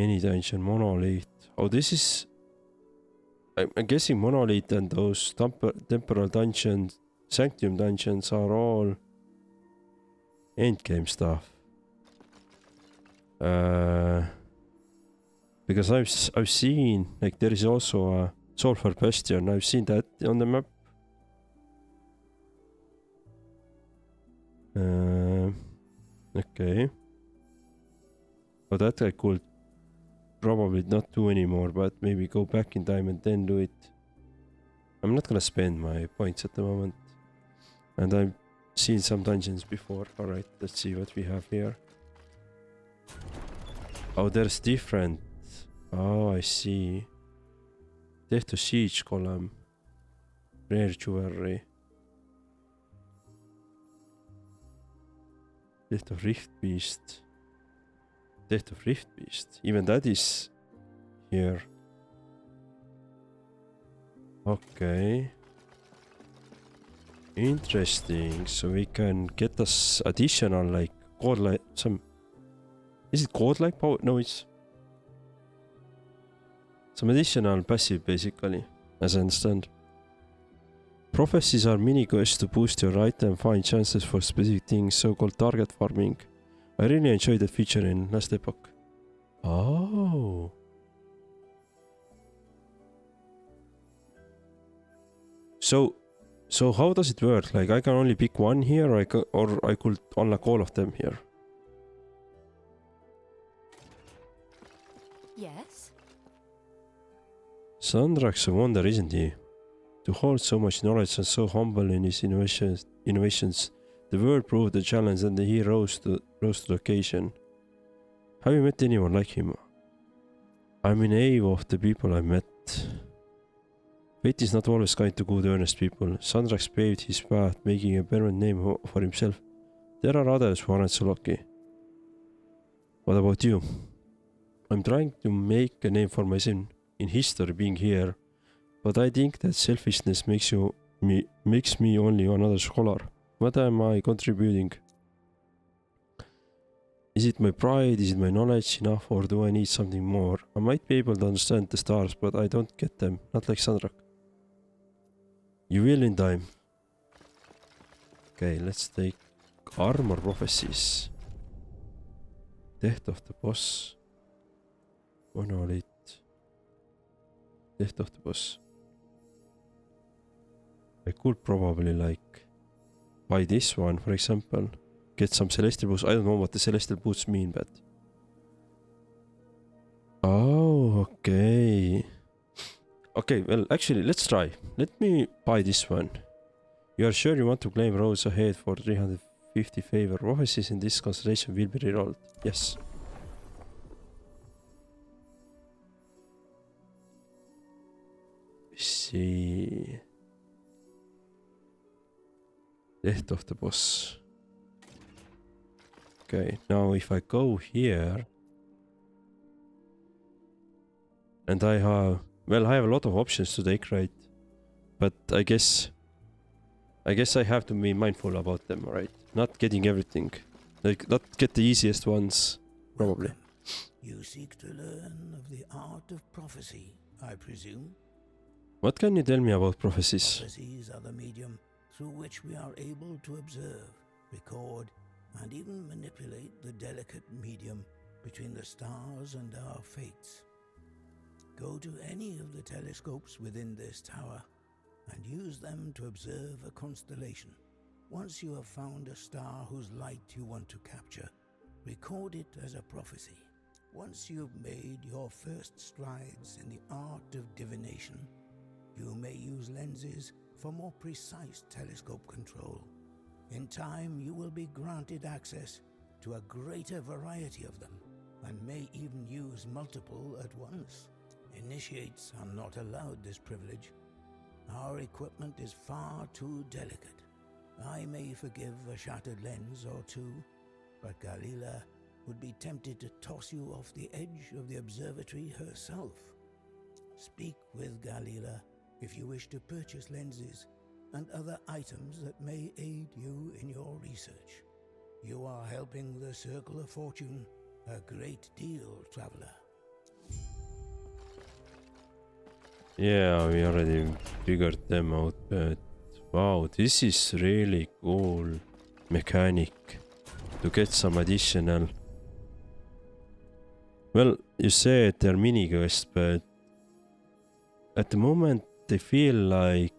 Any dungeon, monolith. Oh, this is... I'm guessing monolith and those temporal dungeons, sanctum dungeons are all endgame stuff. Because I've seen, like, there is also a sulfur bastion. I've seen that on the map. Okay. But that I could probably not do anymore, but maybe go back in time and then do it. I'm not gonna spend my points at the moment. And I've seen some dungeons before. Alright, let's see what we have here. Oh, there's different. Oh, I see. Death to Siege column. Rare jewelry. Death of Rift Beast. Death of Rift Beast. Even that is here. Okay. Interesting. So we can get us additional like godlike some. Is it godlike power? No, it's some additional passive basically, as I understand. Prophecies are mini quests to boost your item, find chances for specific things, so-called target farming. I really enjoyed that feature in Last Epoch. Oh. So how does it work? Like I can only pick one here, or I could unlock all of them here. Yes. Sandrak's a wonder, isn't he? To hold so much knowledge and so humble in his innovations, the world proved the challenge and he rose to the occasion. Have you met anyone like him? I'm in awe of the people I met. Fate is not always kind to good, earnest people. Sandrak paved his path, making a permanent name for himself. There are others who aren't so lucky. What about you? I'm trying to make a name for myself in history being here, but I think that selfishness makes me only another scholar. What am I contributing? Is it my pride? Is it my knowledge enough, or do I need something more? I might be able to understand the stars, but I don't get them. Not like Sandrak. You will in time. Okay, let's take armor prophecies. Death of the boss. Monolith. Death of the boss. I could probably like buy this one, for example. Get some celestial boots. I don't know what the celestial boots mean, but... Oh, okay. Okay, well, actually, let's try. Let me buy this one. You are sure you want to claim rows ahead for 350 favor? Prophecies in this constellation will be rerolled. Yes. See. Death of the boss. Okay, now if I go here and I have, well, I have a lot of options to take, right? But I guess I have to be mindful about them, right? Not getting everything. Like, not get the easiest ones, probably. Welcome. You seek to learn of the art of prophecy, I presume? What can you tell me about prophecies? Prophecies are the medium through which we are able to observe, record, and even manipulate the delicate medium between the stars and our fates. Go to any of the telescopes within this tower and use them to observe a constellation. Once you have found a star whose light you want to capture, record it as a prophecy. Once you've made your first strides in the art of divination, you may use lenses for more precise telescope control. In time, you will be granted access to a greater variety of them, and may even use multiple at once. Initiates are not allowed this privilege. Our equipment is far too delicate. I may forgive a shattered lens or two, but Galila would be tempted to toss you off the edge of the observatory herself. Speak with Galila if you wish to purchase lenses and other items that may aid you in your research. You are helping the Circle of Fortune a great deal, traveler. Yeah, we already figured them out, but wow, this is really cool mechanic to get some additional. Well, you said they're mini quests, but at the moment they feel like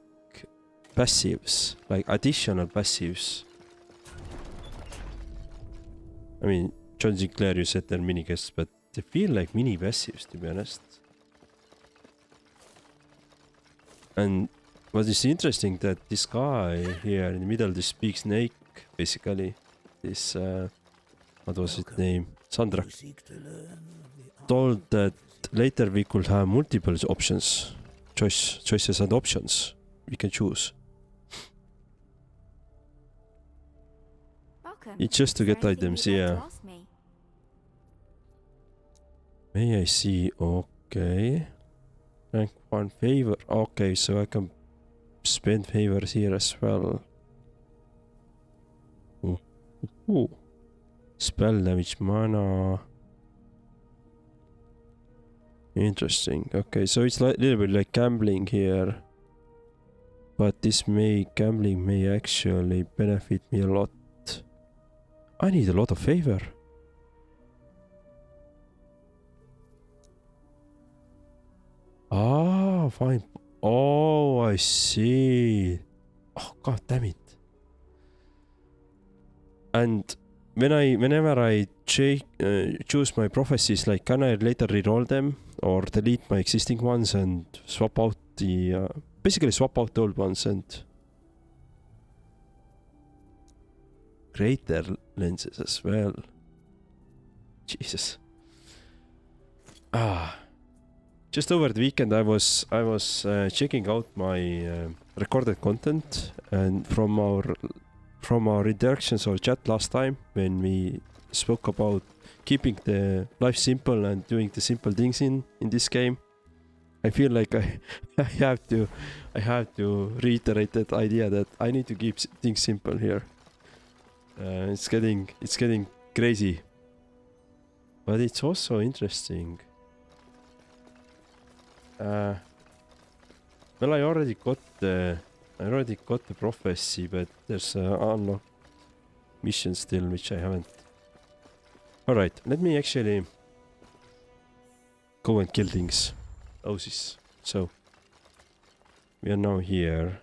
passives, like additional passives. I mean, John Sinclair, you said they're mini quests, but they feel like mini passives, to be honest. And what is interesting that this guy here in the middle, this big snake, basically, this what was his name? Sandra told that later we could have multiple options, choices and options we can choose. It's just to get items, yeah. May I see? Okay. Rank 1 favor. Okay, so I can spend favors here as well. Ooh. Spell damage, mana. Interesting. Okay, so it's like a little bit like gambling here. But this gambling may actually benefit me a lot. I need a lot of favor. Ah, fine. Oh, I see. Oh, god damn it. And whenever I choose my prophecies, like, can I later reroll them or delete my existing ones and swap out the basically swap out the old ones and greater lenses as well. Jesus. Just over the weekend I was checking out my recorded content, and from our interactions or chat last time when we spoke about keeping the life simple and doing the simple things in this game, I feel like I have to reiterate that idea that I need to keep things simple here. It's getting crazy, but it's also interesting. Well, I already got the prophecy, but there's an unlocked mission still which I haven't. All right, let me actually go and kill things. Oasis. So we are now here.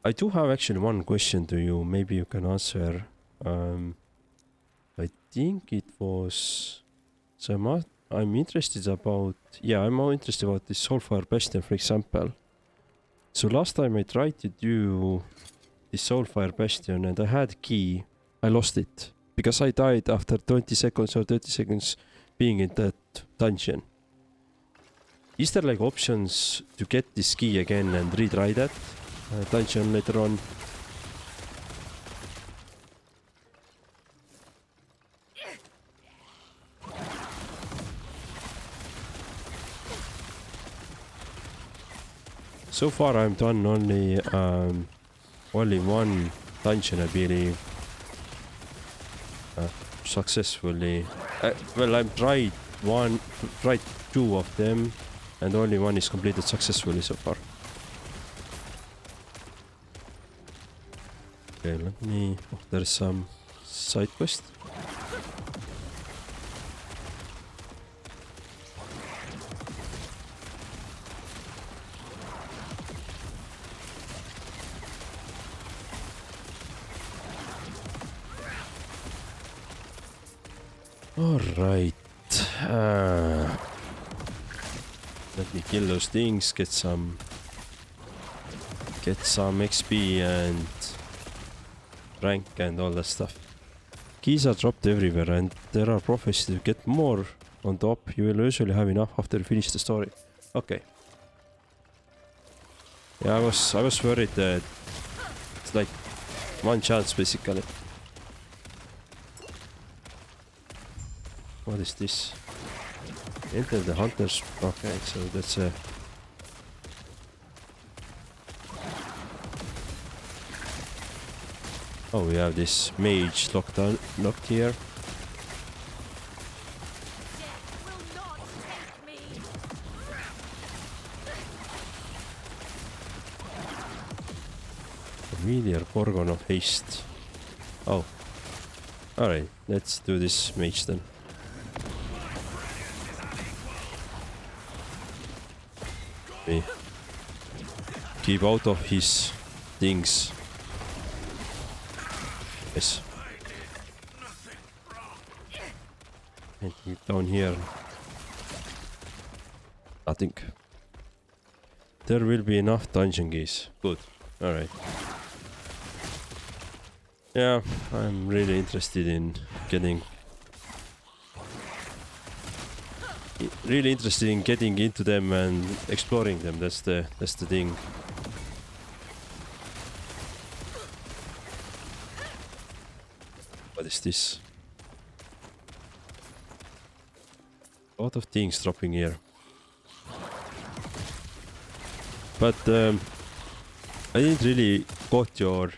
I do have actually one question to you. Maybe you can answer. I think it was. So I'm interested about. Yeah, I'm more interested about this Soulfire Bastion, for example. So last time I tried to do this Soulfire Bastion and I had key. I lost it because I died after 20 seconds or 30 seconds being in that dungeon. Is there like options to get this key again and retry that dungeon later on? So far I've done only one dungeon, I believe, successfully. Well, I've tried two of them, and only one is completed successfully so far. Okay, let me. Oh, there's some side quest. Alright. Let me kill those things, get some XP and rank and all that stuff. Keys are dropped everywhere and there are prophecies to get more on top. You will usually have enough after you finish the story. Okay. Yeah, I was worried that it's like one chance basically. What is this? Enter the hunters. Okay, so that's a. Oh, we have this mage locked here. Familiar Gorgon of Haste. Oh. Alright, let's do this mage then. Me. Keep out of his things. Yes. Anything down here? Nothing. There will be enough dungeon keys. Good. Alright. Yeah, I'm really interested in getting into them and exploring them. That's the thing. What is this? A lot of things dropping here. But I didn't really got your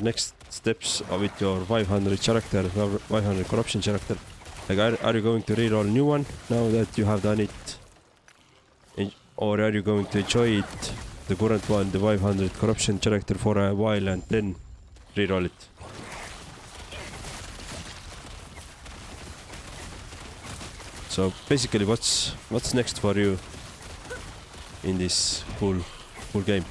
next steps with your 500 character, 500 corruption character. Like, are you going to reroll a new one now that you have done it? Or are you going to enjoy it, the current one, the 500 corruption character for a while and then reroll it? So basically, what's next for you in this full game?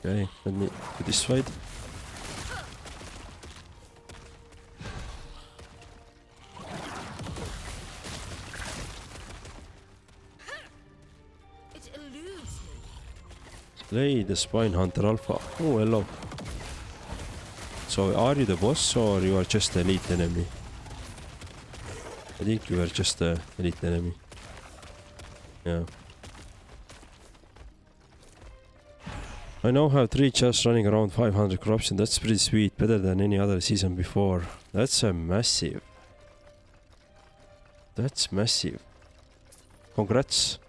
Okay, let me do this side. It eludes me. Slay the Spine Hunter Alpha. Oh, hello. So, are you the boss or you are just the elite enemy? I think you are just the elite enemy. Yeah. I now have 3 chests running around 500 corruption. That's pretty sweet. Better than any other season before. That's a massive. That's massive. Congrats.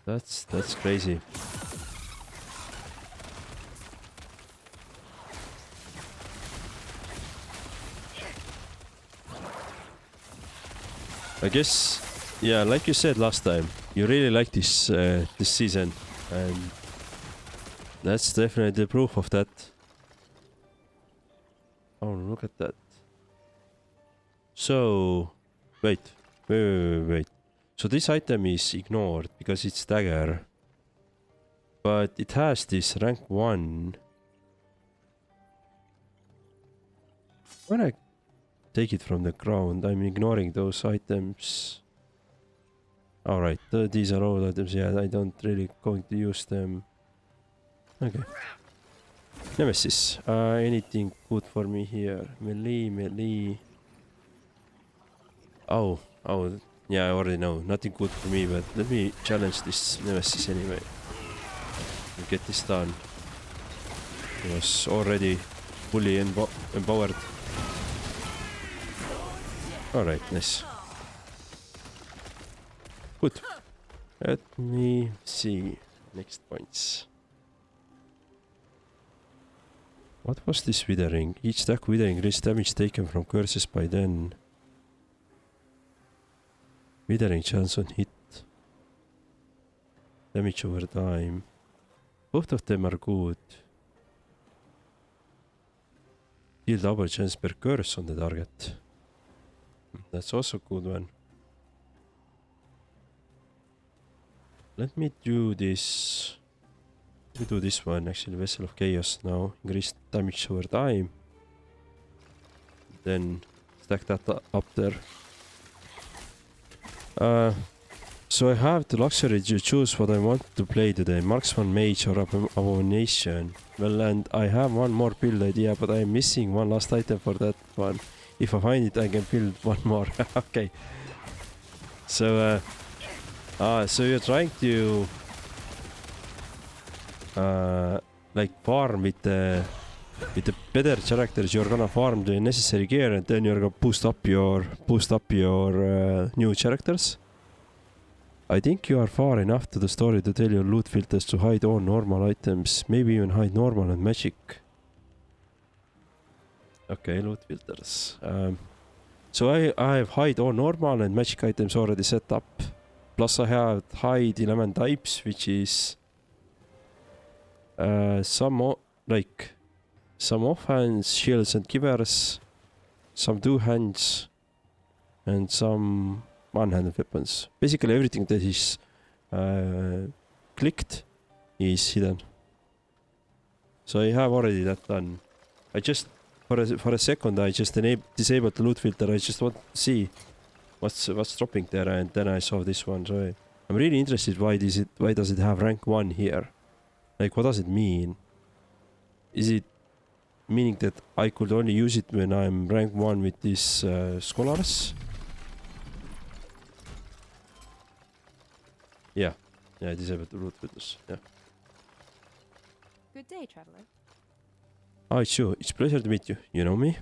That's crazy. I guess, yeah, like you said last time, you really like this this season, and that's definitely proof of that. Oh, look at that. So, wait. So this item is ignored because it's dagger, but it has this rank 1. When I take it from the ground, I'm ignoring those items. Alright, these are all items, yeah, I don't really going to use them. Okay. Nemesis, anything good for me here? Melee. Oh, yeah, I already know, nothing good for me, but let me challenge this Nemesis anyway. And get this done. He was already fully empowered. Alright, nice. Good. Let me see. Next points. What was this withering? Each stack withering increased damage taken from curses by then. Withering chance on hit. Damage over time. Both of them are good. Deal double chance per curse on the target. That's also a good one. Let me do this. We do this one actually. Vessel of Chaos now. Increase damage over time. Then stack that up there. So I have the luxury to choose what I want to play today. Marksman, Mage or Abomination. Well, and I have one more build idea, but I am missing one last item for that one. If I find it, I can build one more. Okay. So, so you're trying to like farm with the better characters. You're gonna farm the necessary gear, and then you're gonna boost up your new characters. I think you are far enough to the story to tell your loot filters to hide all normal items, maybe even hide normal and magic. Okay, loot filters. So I have hide all normal and magic items already set up. Plus I have hide 11 types, which is some offhands, shields and quivers, some two hands, and some one-handed weapons. Basically everything that is clicked is hidden. So I have already that done. I just for a second I just disabled the loot filter. I just want to see what's dropping there, and then I saw this one. So I'm really interested why does it have rank 1 here? Like, what does it mean? Is it meaning that I could only use it when I'm rank 1 with these scholars? Yeah, I disabled the loot filters. Yeah. Good day, traveler. Hi, Shu. It's a pleasure to meet you. You know me?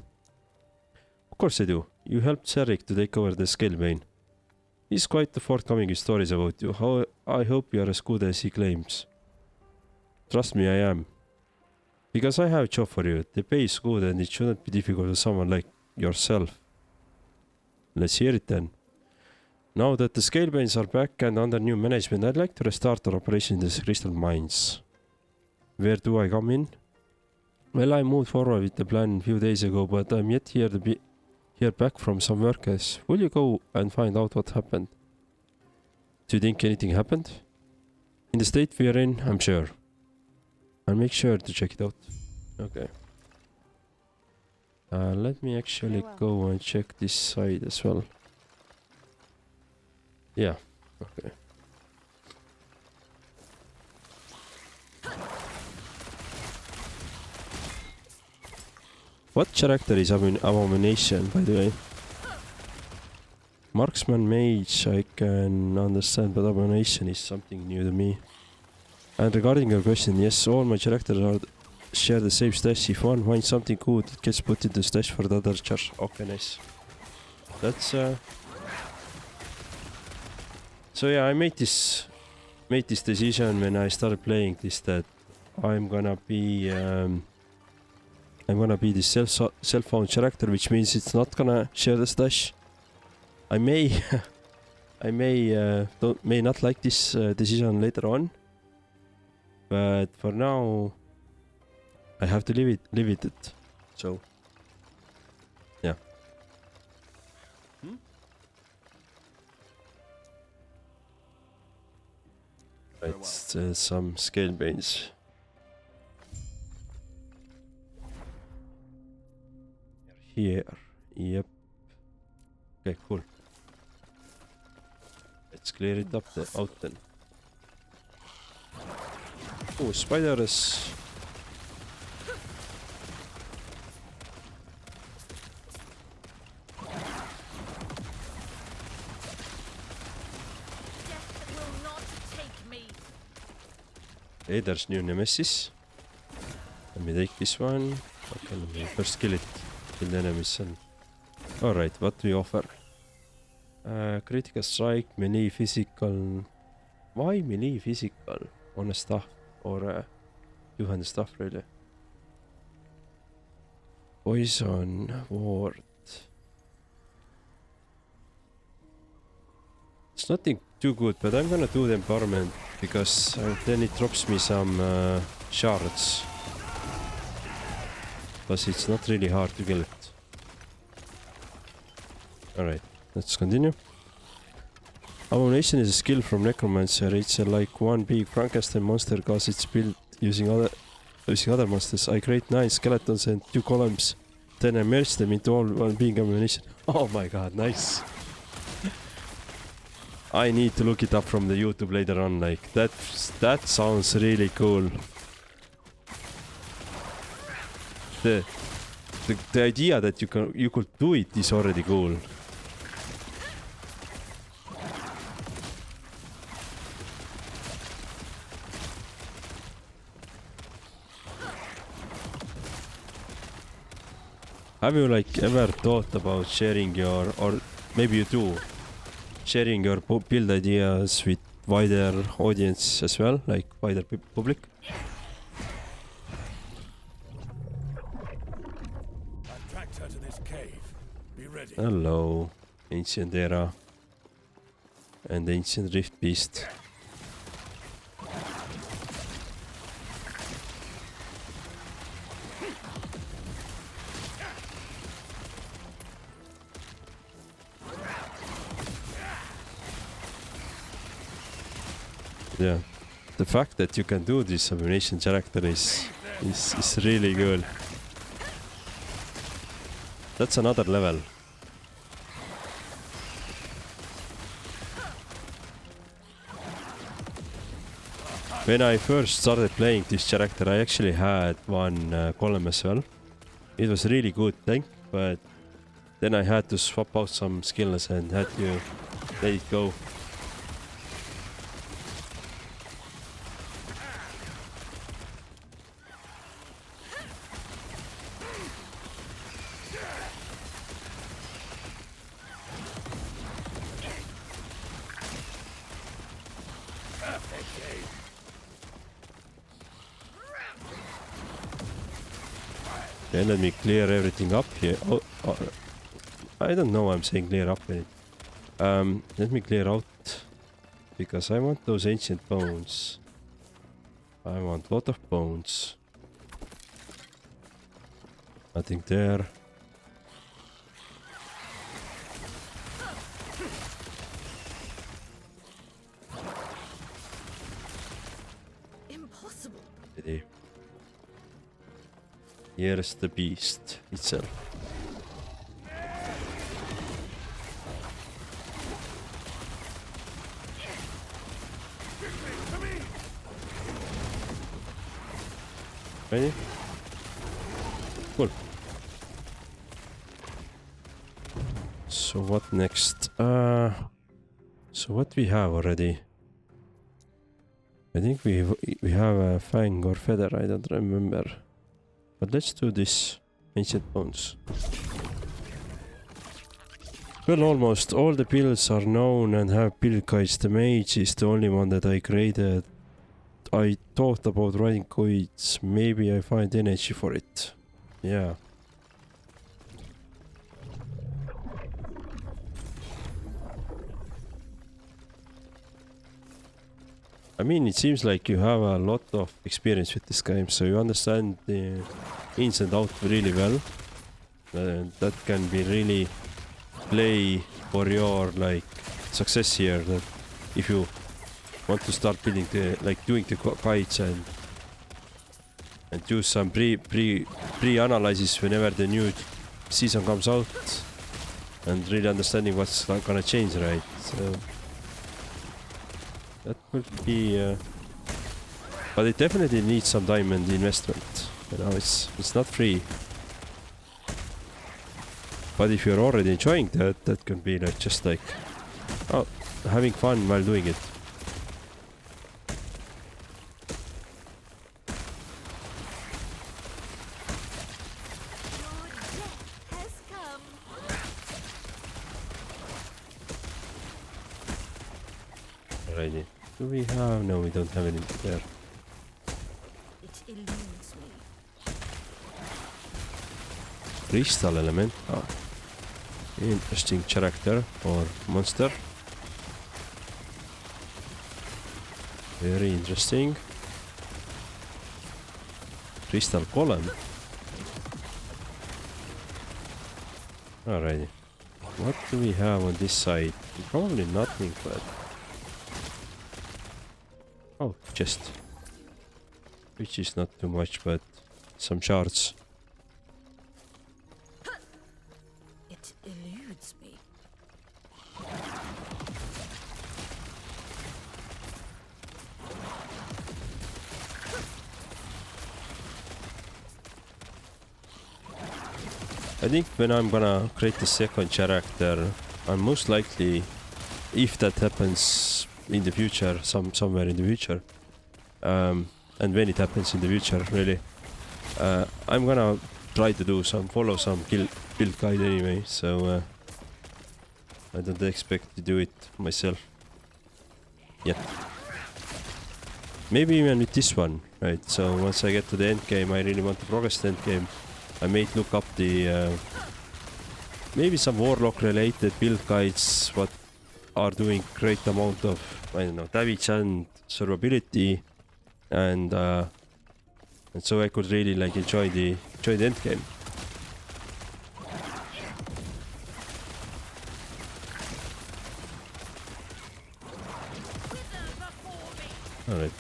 Of course I do. You helped Sarik to take over the Scalebane. He's quite forthcoming with stories about you. I hope you are as good as he claims. Trust me, I am. Because I have a job for you. The pay is good and it shouldn't be difficult for someone like yourself. Let's hear it then. Now that the Scalebanes are back and under new management, I'd like to restart our operation in the Crystal Mines. Where do I come in? Well, I moved forward with the plan a few days ago, but I'm yet here to hear back from some workers. Will you go and find out what happened? Do you think anything happened? In the state we are in, I'm sure. I'll make sure to check it out. Okay. Let me actually go and check this side as well. Yeah, okay. What character is Abomination, by the way? Marksman Mage I can understand, but Abomination is something new to me. And regarding your question, yes, all my characters share the same stash. If one finds something good, it gets put in the stash for the other charge. Okay, nice. That's So yeah, I made this decision when I started playing this, that I'm gonna be this self-found character, which means it's not gonna share the stash. I may may not like this decision later on, but for now I have to live with it. So yeah. Right, some Scalebanes. Here, yep. Okay, cool. Let's clear it up out then. Oh, spiders. Okay, there's new nemesis. Let me take this one. Okay, let me first kill it. Kill the enemies. Alright, what we offer? Critical strike, melee physical. Why melee physical? On a staff or two-handed staff, really? Poison, ward. It's nothing too good, but I'm gonna do the empowerment because then it drops me some shards. Plus it's not really hard to kill it. Alright, let's continue. Abomination is a skill from Necromancer. It's like one big Frankenstein monster because it's built using other monsters. I create 9 skeletons and 2 columns. Then I merge them into all one big abomination. Oh my god, nice. I need to look it up from the YouTube later on. Like that sounds really cool. The idea that you could do it is already cool. Have you like ever thought about sharing your, or maybe you do, sharing your build ideas with wider audience as well, like wider public? this cave. Be ready. Hello, Ancient Era and Ancient Rift Beast. Yeah, the fact that you can do this abomination character is really good. That's another level. When I first started playing this character, I actually had one column as well. It was really good tank, but then I had to swap out some skills and had to let it go. Okay, let me clear everything up here. Oh, I don't know why I'm saying clear up in it. Let me clear out because I want those ancient bones. I want a lot of bones. Nothing there. Impossible. Ready. Here's the beast itself. Ready? Cool. So what next? So what we have already? I think we have a fang or feather. I don't remember. But let's do this. Ancient bones. Well, almost all the builds are known and have build guides. The mage is the only one that I created. I thought about writing guides. Maybe I find energy for it. Yeah. I mean, it seems like you have a lot of experience with this game, so you understand the ins and outs really well. That can be really play for your like success here. That if you want to start building the doing the guides and do some pre-analysis whenever the new season comes out, and really understanding what's gonna change, right? So that would be, but it definitely needs some time and investment. You know, it's not free. But if you're already enjoying that, that can be like just like, oh, having fun while doing it. Alrighty. Do we have? No, we don't have anything there. It eludes me. Crystal element. Ah. Interesting character or monster. Very interesting. Crystal column. Alrighty. What do we have on this side? Probably nothing, but... Oh, chest. Which is not too much, but some shards. It eludes me. I think when I'm gonna create the second character, I'm most likely, if that happens in the future, somewhere in the future, and when it happens in the future, really, I'm gonna try to follow some build guide anyway, so I don't expect to do it myself yet. Maybe even with this one, right? So once I get to the end game, I really want to progress the end game. I may look up the maybe some warlock related build guides what are doing great amount of, I don't know, damage and survivability, and so I could really like enjoy the end game. Alright.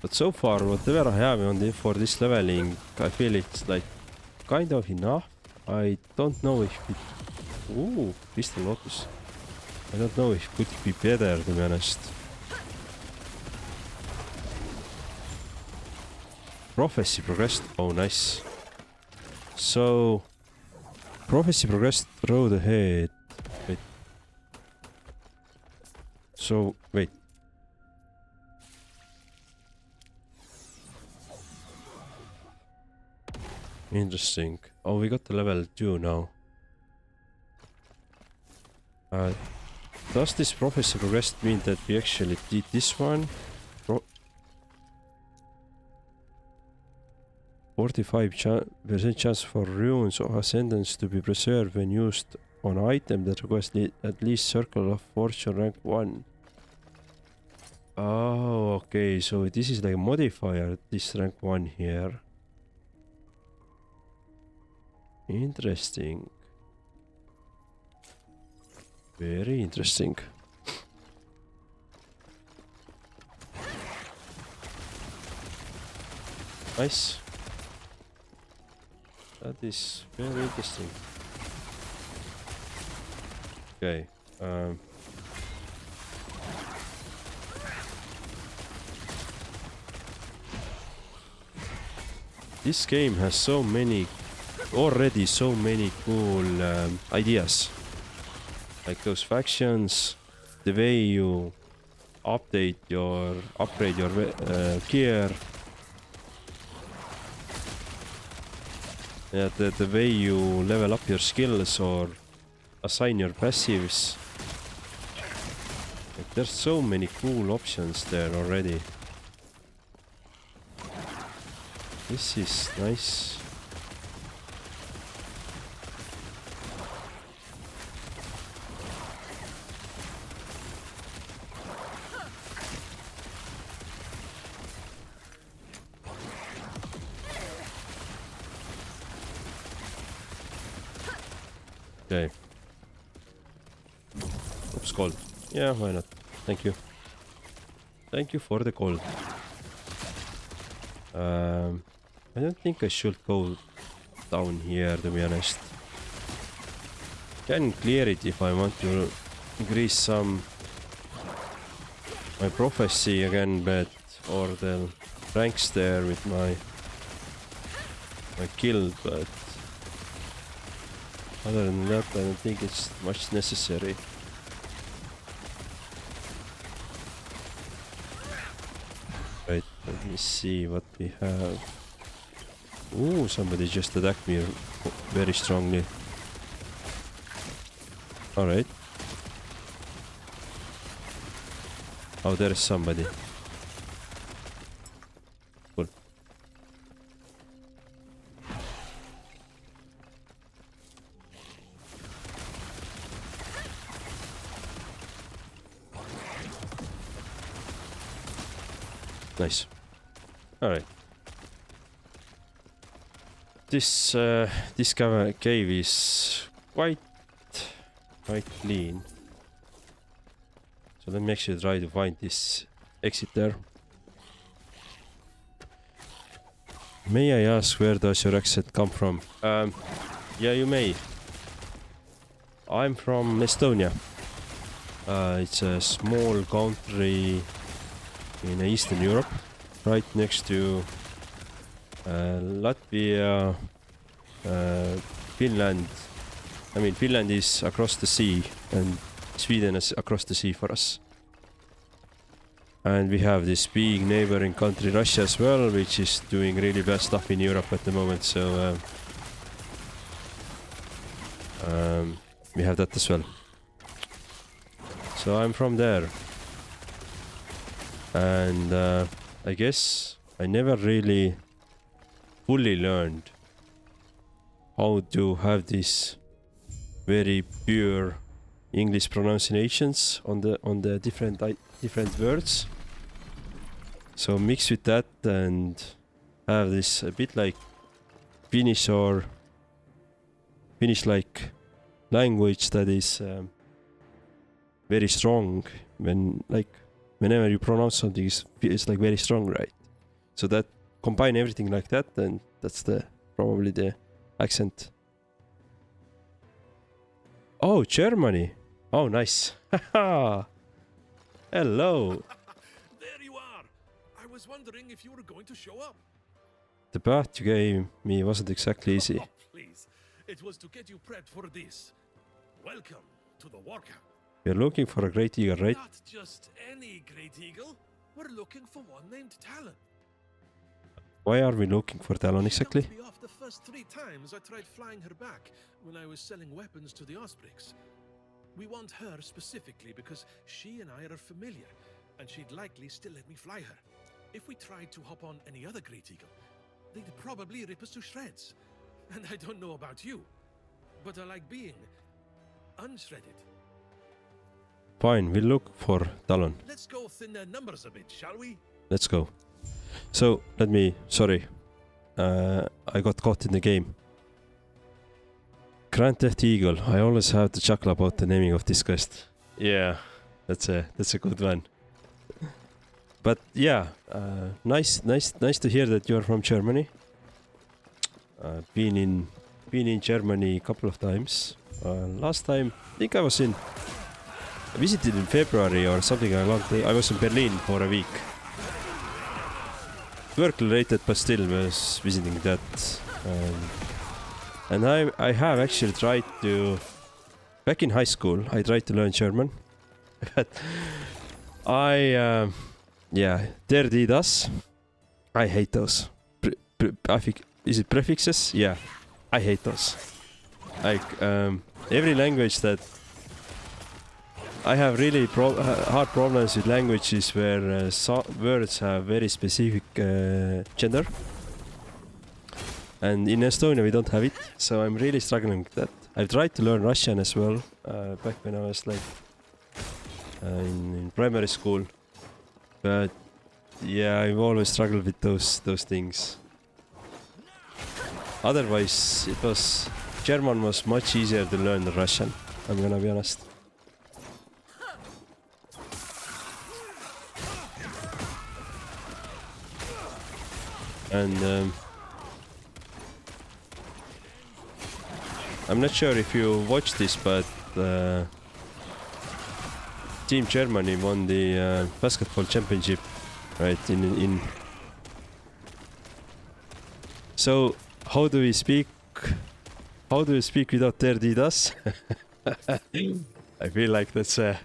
But so far, whatever I have on for this leveling, I feel it's like kind of enough. I don't know if it... Ooh, Crystal Lotus. I don't know if it could be better, to be honest. Prophecy progressed. Oh, nice. So... Prophecy progressed road ahead. Wait. So, wait. Interesting. Oh, we got the level 2 now. Does this prophecy progress mean that we actually did this one? 45% chance for runes of ascendance to be preserved when used on an item that requires at least Circle of Fortune rank 1. Oh, okay, so this is like a modifier, this rank 1 here. Interesting. Very interesting. Nice. That is very interesting. Okay. This game has so many cool ideas, like those factions, the way you upgrade your gear, yeah, the way you level up your skills or assign your passives. Like, there's so many cool options there already. This is nice. Okay. Oops, gold. Yeah, why not? Thank you. Thank you for the gold. I don't think I should go down here, to be honest. Can clear it if I want to increase some my prophecy again, but or the ranks there with my guild, but other than that, I don't think it's much necessary. Right, let me see what we have. Ooh, somebody just attacked me very strongly. Alright. Oh, there is somebody. Cool. Nice. Alright. This cave is quite clean. So let me actually try to find this exit there. May I ask, where does your exit come from? Yeah, you may. I'm from Estonia. It's a small country in Eastern Europe, right next to Latvia, Finland. I mean, Finland is across the sea and Sweden is across the sea for us. And we have this big neighboring country, Russia, as well, which is doing really bad stuff in Europe at the moment. So we have that as well. So I'm from there. And I guess I never really fully learned how to have these very pure English pronunciations on the different words. So mix with that and have this a bit like Finnish or Finnish like language that is very strong whenever you pronounce something it's like very strong, right? So that combine everything like that, and that's probably the accent. Oh, Germany. Oh, nice. Hello. There you are. I was wondering if you were going to show up. The path you gave me wasn't exactly easy. Oh, please. It was to get you prepped for this. Welcome to the war camp. You're looking for a great eagle, right? Not just any great eagle. We're looking for one named Talon. Why are we looking for Talon She exactly? knocked me off the first 3 times I tried flying her back when I was selling weapons to the Ospreys. We want her specifically because she and I are familiar, and she'd likely still let me fly her. If we tried to hop on any other great eagle, they'd probably rip us to shreds. And I don't know about you, but I like being unshredded. Fine, we'll look for Talon. Let's go thin their numbers a bit, shall we? Let's go. So, sorry. I got caught in the game. Grand Theft Eagle. I always have to chuckle about the naming of this quest. Yeah, that's a good one. But yeah, nice to hear that you're from Germany. Been in Germany a couple of times. Last time, I think I visited in February or something along the. I was in Berlin for a week. Work related, but still was visiting that. And I have actually tried to. Back in high school, I tried to learn German, but der die das. I hate those. Is it prefixes? Yeah, I hate those. Like every language that I have really hard problems with languages where words have very specific gender. And in Estonia we don't have it, so I'm really struggling with that. I've tried to learn Russian as well, back when I was like in primary school. But yeah, I've always struggled with those things. Otherwise, German was much easier to learn than Russian, I'm gonna be honest. And I'm not sure if you watched this, but Team Germany won the basketball championship, right? So how do we speak without der die das? I feel like that's a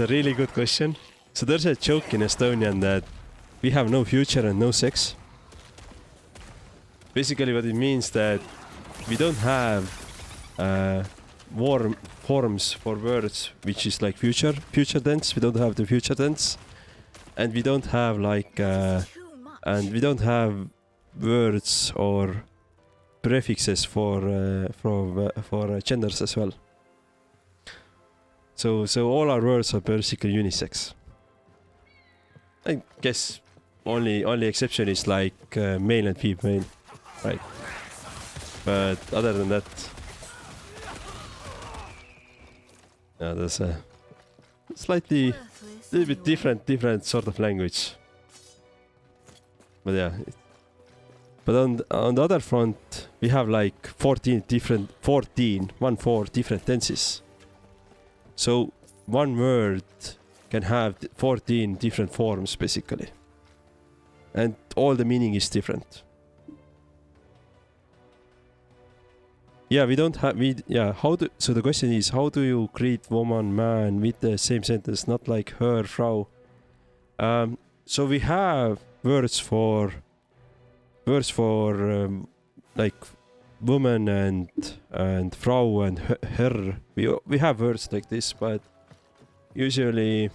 really good question. So there's a joke in Estonian that we have no future and no sex. Basically what it means that we don't have warm forms for words which is like future tense. We don't have the future tense, and we don't have and we don't have words or prefixes for genders as well. So all our words are basically unisex. I guess only exception is like male and female, right? But other than that, yeah, there's a slightly little bit different sort of language. But yeah, but on the other front, we have like 14 different tenses. So one word can have 14 different forms basically, and all the meaning is different. Yeah, we don't have so the question is, how do you greet woman, man with the same sentence, not like her, Frau? So we have words for like woman and Frau and her. We have words like this, but usually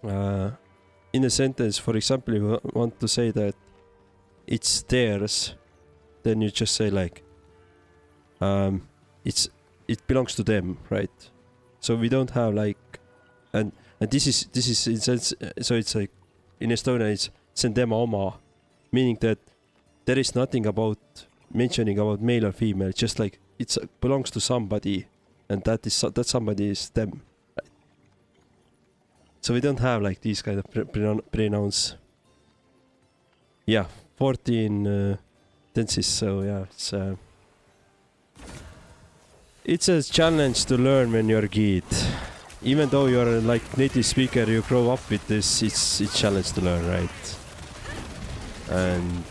in a sentence, for example, if you want to say that it's theirs, then you just say like it belongs to them, right? So we don't have like, and this is in sense, so it's like in Estonia it's sen tema oma, meaning that there is nothing about mentioning about male or female, just like it belongs to somebody, and that somebody is them. Right? So we don't have like these kind of pronouns. Yeah, 14 tenses. So yeah, it's a challenge to learn when you're a kid. Even though you're like native speaker, you grow up with this. It's challenge to learn, right? And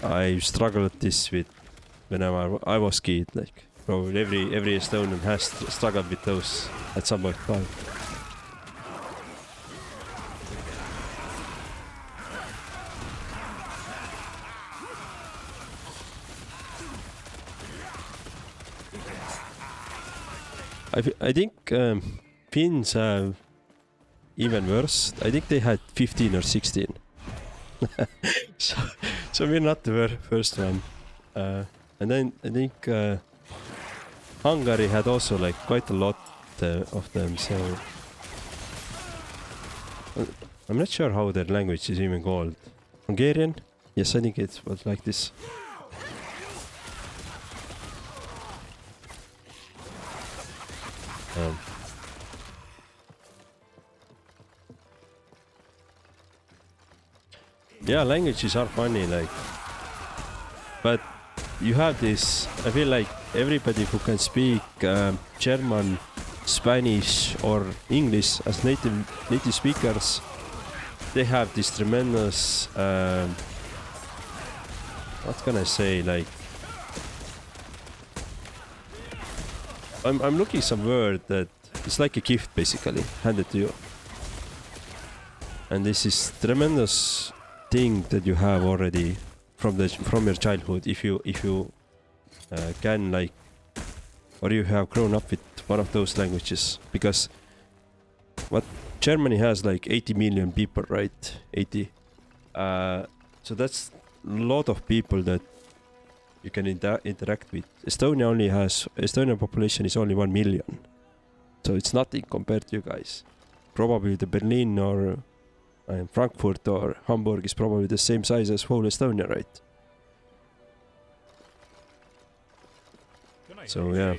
I struggled this with when I was kid. Like probably every Estonian has struggled with those at some point in time. I think Finns have even worse. I think they had 15 or 16. so we're not the first one. And then I think Hungary had also like quite a lot of them. So I'm not sure how their language is even called. Hungarian? Yes, I think it was like this. Yeah, languages are funny, like, but you have this. I feel like everybody who can speak German, Spanish, or English as native speakers, they have this tremendous. What can I say? Like, I'm looking some word that it's like a gift, basically handed to you, and this is tremendous thing that you have already from your childhood, if you can like, or you have grown up with one of those languages, because what Germany has like 80 million people, right? 80. So that's a lot of people that you can interact with. Estonian population is only 1 million, so it's nothing compared to you guys. Probably the Berlin or Frankfurt or Hamburg is probably the same size as whole Estonia, right? So yeah,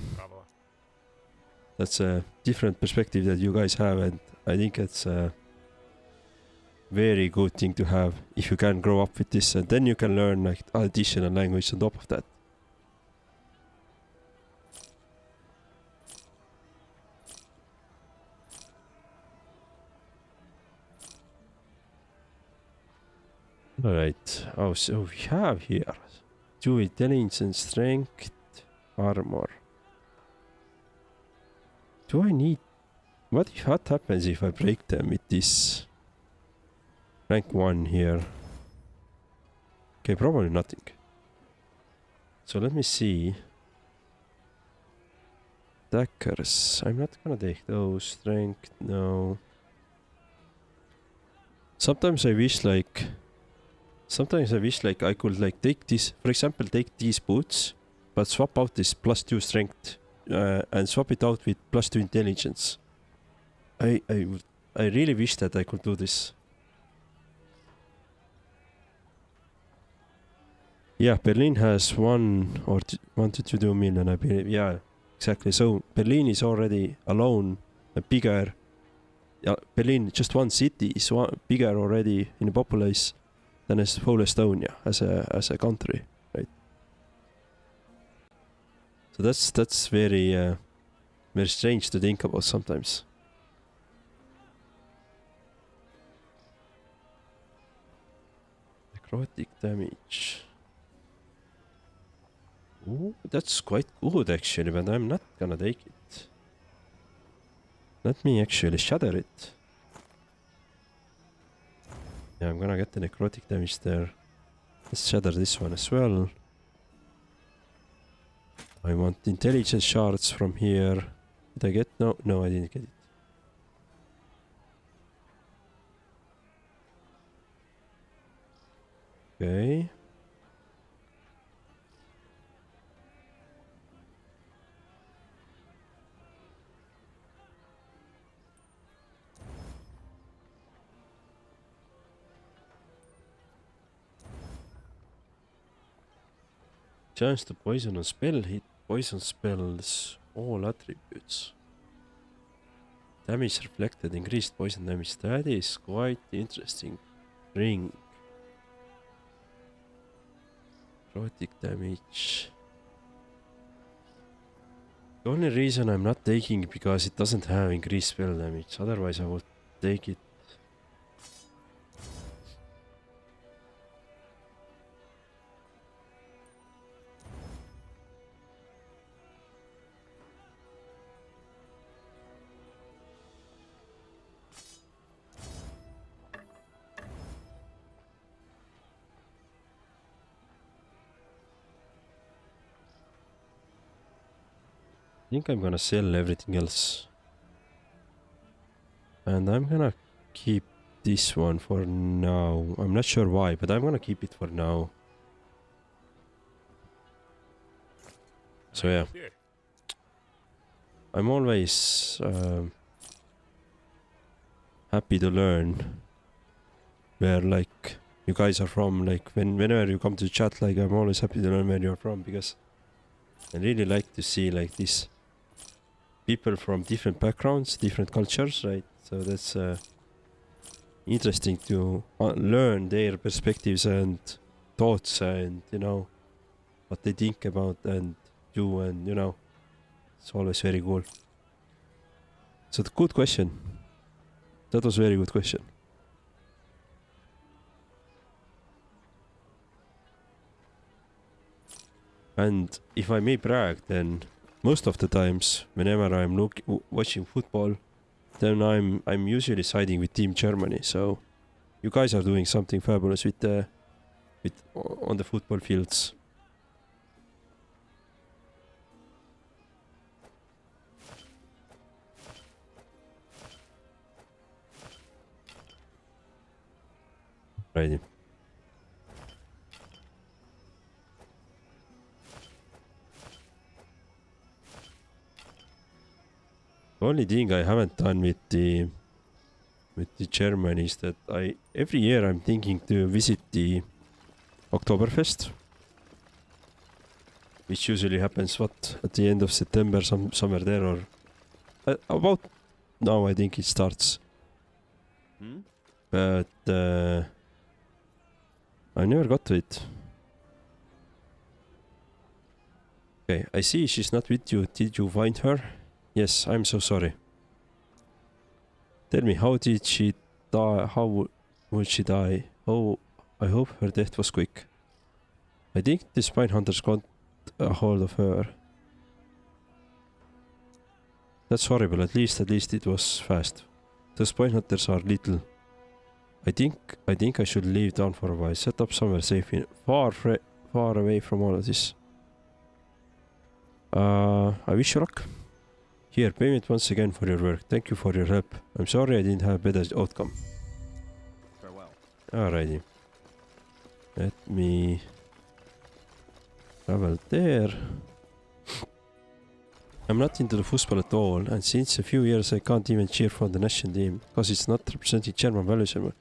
that's a different perspective that you guys have, and I think it's a very good thing to have if you can grow up with this, and then you can learn like additional language on top of that. Alright, oh, so we have here 2 intelligence, strength, armor. Do I need... What happens if I break them with this rank 1 here? Okay, probably nothing. So let me see. Daggers, I'm not gonna take those. Strength, no. Sometimes I wish like I could like take this, for example, take these boots, but swap out this +2 strength and swap it out with +2 intelligence. I really wish that I could do this. Yeah, Berlin has 1 to 2 million, I believe. Yeah, exactly. So Berlin is already alone bigger. Yeah, Berlin, just one city, is bigger already in population than as whole Estonia as a country, right? So that's very very strange to think about sometimes. Necrotic damage. Ooh, that's quite good actually, but I'm not gonna take it. Let me actually shatter it. Yeah, I'm gonna get the necrotic damage there. Let's shatter this one as well. I want intelligence shards from here. Did I get? No, I didn't get it. Okay. Chance to poison on spell hit. Poison spells all attributes. Damage reflected. Increased poison damage. That is quite interesting. Ring. Necrotic damage. The only reason I'm not taking it because it doesn't have increased spell damage. Otherwise I would take it. I think I'm gonna sell everything else. And I'm gonna keep this one for now. I'm not sure why, but I'm gonna keep it for now. So yeah. I'm always happy to learn where like you guys are from. Like whenever you come to chat, like I'm always happy to learn where you're from because I really like to see like this people from different backgrounds, different cultures, right? So that's interesting to learn their perspectives and thoughts and, you know, what they think about and do and, you know, it's always very cool. So good question. That was a very good question. And if I may brag, then most of the times, whenever I'm watching football, then I'm usually siding with Team Germany. So you guys are doing something fabulous with on the football fields. Righty. The only thing I haven't done with the Germany is that every year I'm thinking to visit the Oktoberfest, which usually happens at the end of September, somewhere there, or about now I think it starts. But I never got to it. Okay, I see she's not with you. Did you find her? Yes, I'm so sorry. Tell me, how did she die? How would she die? Oh, I hope her death was quick. I think the spine hunters got a hold of her. That's horrible. At least it was fast. The spine hunters are little. I think I should leave town for a while. Set up somewhere safe, far away from all of this. I wish you luck. Here, payment once again for your work. Thank you for your help. I'm sorry I didn't have a better outcome. Farewell. Alrighty. Let me travel there. I'm not into the football at all, and since a few years I can't even cheer for the national team because it's not representing German values anymore.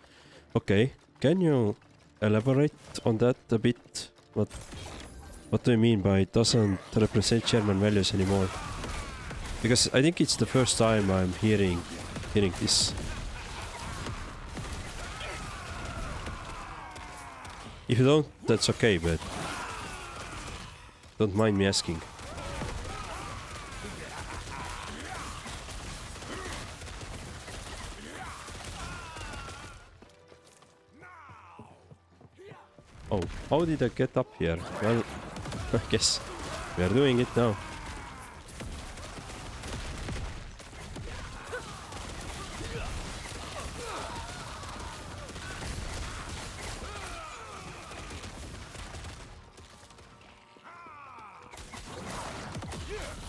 Okay, can you elaborate on that a bit? What do you mean by it doesn't represent German values anymore? Because I think it's the first time I'm hearing this. If you don't, that's okay, but don't mind me asking. Oh, how did I get up here? Well, I guess we are doing it now.